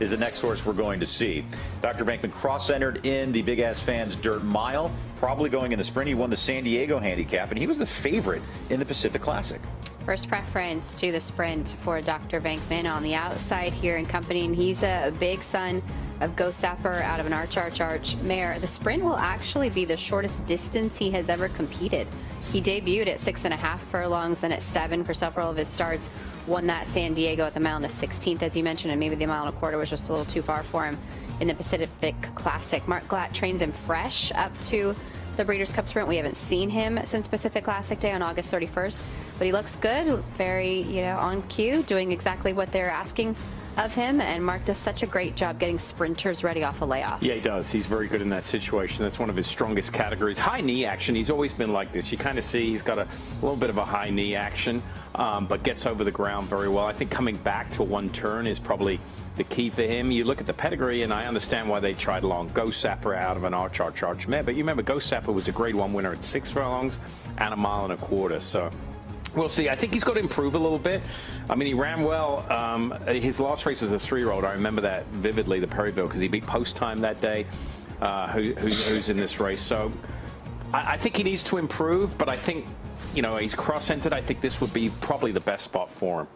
is the next horse we're going to see. Dr. VENKMAN cross-entered in the Big Ass Fans Dirt Mile, probably going in the sprint. He won the San Diego handicap, and he was the favorite in the Pacific Classic. First preference to the sprint for Dr. VENKMAN on the outside here in company, and he's a big son of Go Sapper out of an arch mare. The sprint will actually be the shortest distance he has ever competed. He debuted at 6.5 furlongs and at 7 for several of his starts. Won that San Diego at the mile and a 16th, as you mentioned, and maybe the mile and a quarter was just a little too far for him in the Pacific Classic. Mark Glatt trains him fresh up to the Breeders' Cup Sprint. We haven't seen him since Pacific Classic Day on August 31st, but he looks good, very, on cue, doing exactly what they're asking of him, and Mark does such a great job getting sprinters ready off a layoff. Yeah, he does. He's very good in that situation. That's one of his strongest categories. High knee action. He's always been like this. You kind of see he's got a little bit of a high knee action, but gets over the ground very well. I think coming back to one turn is probably the key for him. You look at the pedigree, and I understand why they tried along Go Sapper out of an arch mare, but you remember Go Sapper was a Grade 1 winner at 6 furlongs and a mile and a quarter, so we'll see. I think he's got to improve a little bit. I mean, he ran well. His last race as a 3-year-old, I remember that vividly, the Perryville, because he beat Post Time that day, who's in this race. So I think he needs to improve, but I think, he's cross-entered. I think this would be probably the best spot for him.